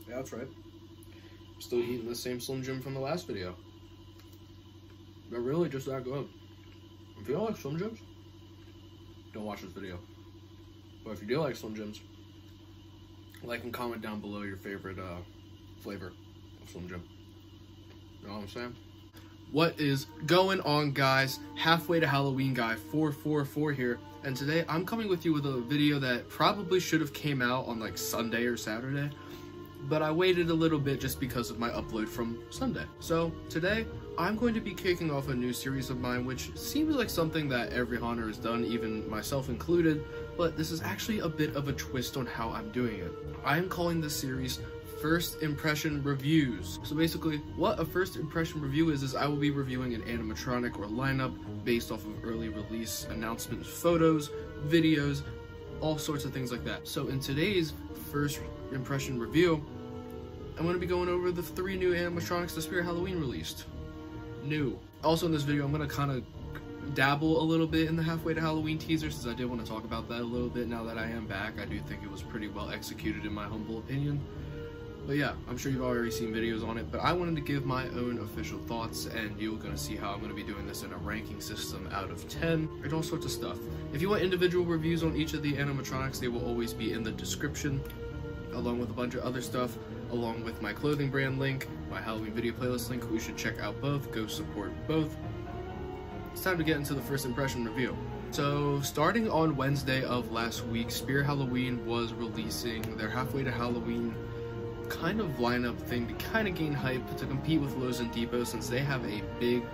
Yeah, that's right. Still eating the same Slim Jim from the last video. They're really just that good. If you don't like Slim Jims, don't watch this video. But if you do like Slim Jims, like and comment down below your favorite flavor of Slim Jim. You know what I'm saying? What is going on, guys? Halfway to Halloween guy 444 here, and today I'm coming with you with a video that probably should have came out on like Sunday or Saturday, but I waited a little bit just because of my upload from Sunday. So today I'm going to be kicking off a new series of mine, which seems like something that every haunter has done, even myself included, but this is actually a bit of a twist on how I'm doing it. I am calling this series First Impression Reviews. So basically, what a first impression review is I will be reviewing an animatronic or lineup based off of early release announcements, photos, videos, all sorts of things like that. So in today's first impression review, I'm going to be going over the 3 new animatronics the Spirit Halloween released. New. Also in this video, I'm going to kind of dabble a little bit in the Halfway to Halloween teaser, since I did want to talk about that a little bit now that I am back. I do think it was pretty well executed in my humble opinion. But yeah, I'm sure you've already seen videos on it, but I wanted to give my own official thoughts, and you're going to see how I'm going to be doing this in a ranking system out of 10, and all sorts of stuff. If you want individual reviews on each of the animatronics, they will always be in the description, along with a bunch of other stuff, along with my clothing brand link, my Halloween video playlist link. We should check out both, go support both. It's time to get into the first impression review. So, starting on Wednesday of last week, Spirit Halloween was releasing their Halfway to Halloween kind of lineup thing to kind of gain hype to compete with Lowe's and Depot, since they have a big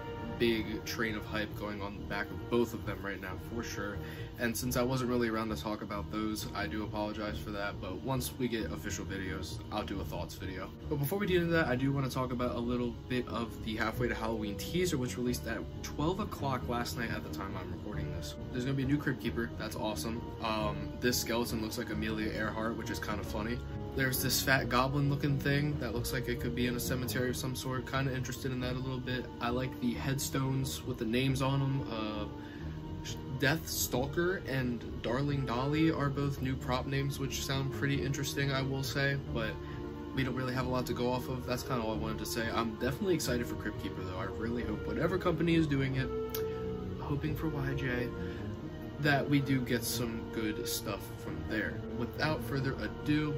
train of hype going on the back of both of them right now for sure. And since I wasn't really around to talk about those, I do apologize for that, but once we get official videos, I'll do a thoughts video. But before we get into that, I do want to talk about a little bit of the Halfway to Halloween teaser, which released at 12 o'clock last night at the time I'm recording this. There's gonna be a new Crypt Keeper. That's awesome. This skeleton looks like Amelia Earhart, which is kind of funny. There's this fat goblin looking thing that looks like it could be in a cemetery of some sort. Kind of interested in that a little bit. I like the headstones with the names on them. Death Stalker and Darling Dolly are both new prop names, which sound pretty interesting, I will say, but we don't really have a lot to go off of. That's kind of all I wanted to say. I'm definitely excited for Crypt Keeper though. I really hope whatever company is doing it, hoping for YJ, that we do get some good stuff from there. Without further ado,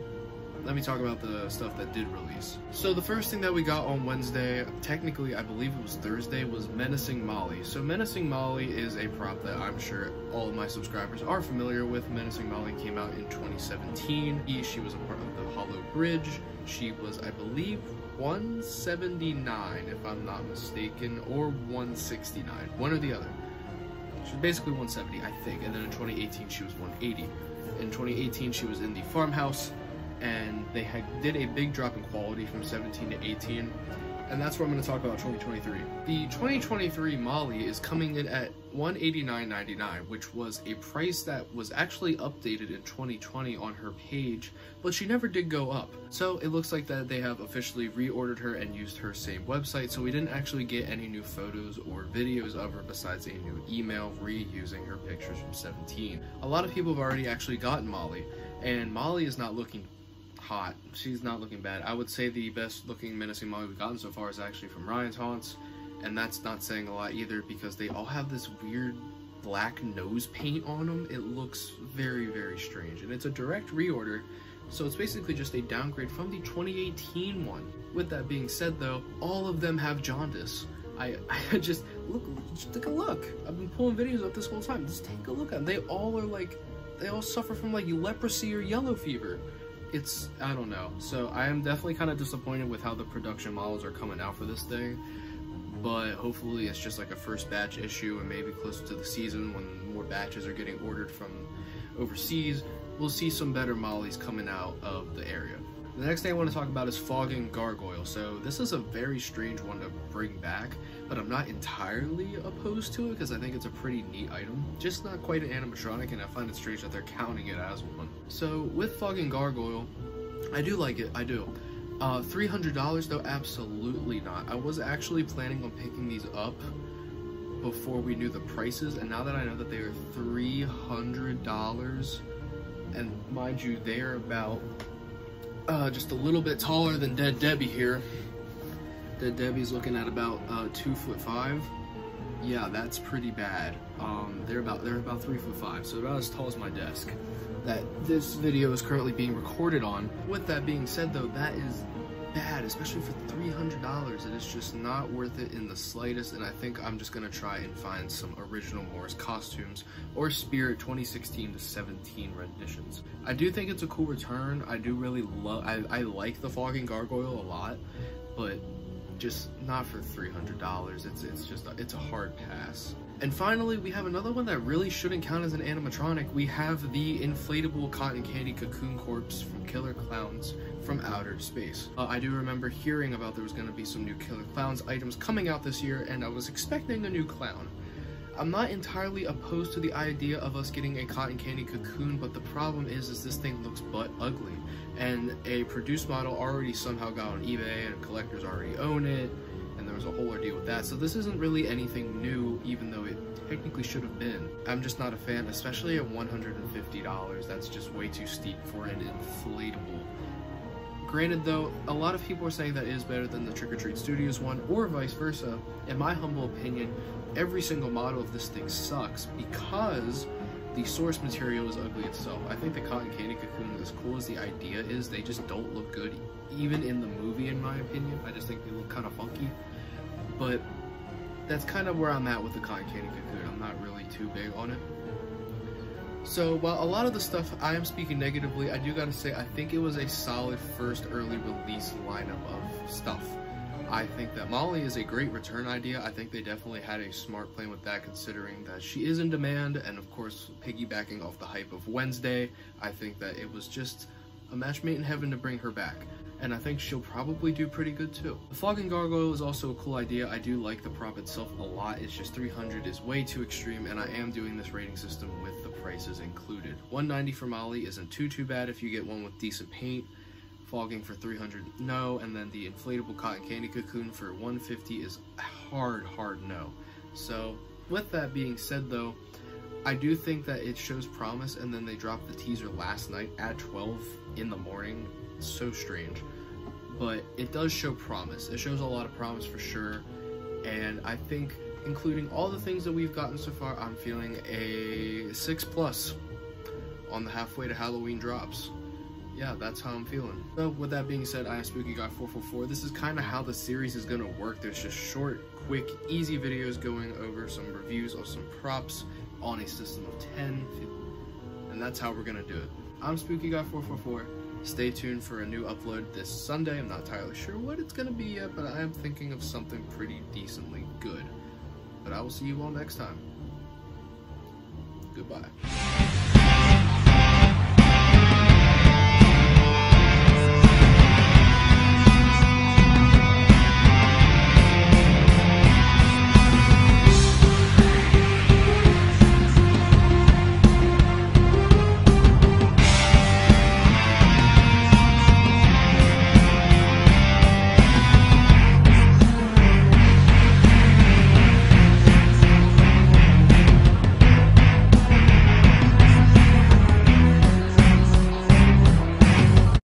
let me talk about the stuff that did release. So the first thing that we got on Wednesday, technically I believe it was Thursday, was Menacing Molly. So Menacing Molly is a prop that I'm sure all of my subscribers are familiar with. Menacing Molly came out in 2017. She was a part of the Hollow Bridge. She was, I believe, 179 if I'm not mistaken, or 169, one or the other. She was basically 170, I think, and then in 2018 she was 180. In 2018 she was in the farmhouse, and they did a big drop in quality from 17 to 18, and that's what I'm going to talk about 2023. The 2023 Molly is coming in at $189.99, which was a price that was actually updated in 2020 on her page, but she never did go up. So it looks like that they have officially reordered her and used her same website, so we didn't actually get any new photos or videos of her besides a new email reusing her pictures from 17. A lot of people have already actually gotten Molly, and Molly is not looking hot. She's not looking bad. I would say the best looking Menacing Molly we've gotten so far is actually from Ryan's Haunts, and that's not saying a lot either because they all have this weird black nose paint on them. It looks very strange, and it's a direct reorder, so it's basically just a downgrade from the 2018 one. With that being said though, all of them have jaundice. I just take a look. I've been pulling videos up this whole time. Just take a look at them. They all suffer from like leprosy or yellow fever. I don't know. So I am definitely kind of disappointed with how the production models are coming out for this thing, but hopefully it's just like a first batch issue, and maybe closer to the season when more batches are getting ordered from overseas, we'll see some better Mollies coming out of the area. The next thing I want to talk about is Menacing Gargoyle. So this is a very strange one to bring back, but I'm not entirely opposed to it because I think it's a pretty neat item. Just not quite an animatronic, and I find it strange that they're counting it as one. So with Menacing Gargoyle, I do like it, I do. $300 though, absolutely not. I was actually planning on picking these up before we knew the prices, and now that I know that they are $300, and mind you, they are about just a little bit taller than Dead Debbie here. Dead Debbie's looking at about 2'5". Yeah, that's pretty bad. They're about 3'5", so about as tall as my desk that this video is currently being recorded on. With that being said though, that is bad, especially for $300. It is just not worth it in the slightest, and I think I'm just gonna try and find some original Morris costumes or Spirit 2016 to 17 renditions. I do think it's a cool return. I do really love, I like the Fogging Gargoyle a lot, but just not for $300. It's a hard pass. And finally, we have another one that really shouldn't count as an animatronic. We have the inflatable cotton candy Cocoon corpse from Killer Clowns from Outer Space. I do remember hearing about there was going to be some new Killer Clowns items coming out this year, and I was expecting a new clown. I'm not entirely opposed to the idea of us getting a cotton candy Cocoon, but the problem is this thing looks butt ugly, and a produced model already somehow got on eBay and collectors already own it, and there was a whole ordeal with that. So this isn't really anything new, even though it technically should have been. I'm just not a fan, especially at $150. That's just way too steep for an inflatable. Granted though, a lot of people are saying that is better than the Trick or Treat Studios one, or vice versa. In my humble opinion, every single model of this thing sucks because the source material is ugly itself. I think the cotton candy Cocoon, as cool as the idea is, they just don't look good, even in the movie in my opinion. I just think they look kind of funky. But that's kind of where I'm at with the cotton candy Cocoon. I'm not really too big on it. So while a lot of the stuff I am speaking negatively, I do gotta say I think it was a solid first early release lineup of stuff. I think that Molly is a great return idea. I think they definitely had a smart plan with that, considering that she is in demand, and of course piggybacking off the hype of Wednesday, I think that it was just a match made in heaven to bring her back. And I think she'll probably do pretty good too. The Fogging Gargoyle is also a cool idea. I do like the prop itself a lot. It's just $300 is way too extreme, and I am doing this rating system with the prices included. $190 for Molly isn't too bad if you get one with decent paint. Fogging for $300, no, and then the inflatable cotton candy Cocoon for $150 is hard no. So with that being said though, I do think that it shows promise, and then they dropped the teaser last night at 12 in the morning. It's so strange, but it does show promise. It shows a lot of promise for sure, and I think including all the things that we've gotten so far, I'm feeling a 6+ on the halfway to Halloween drops. Yeah, that's how I'm feeling. So with that being said, I am Spooky Guy 444. This is kind of how the series is gonna work. There's just short, quick, easy videos going over some reviews of some props on a system of 10, and that's how we're gonna do it. I'm Spooky Guy 444. Stay tuned for a new upload this Sunday. I'm not entirely sure what it's gonna be yet, but I am thinking of something pretty decently good. But I will see you all next time. Goodbye.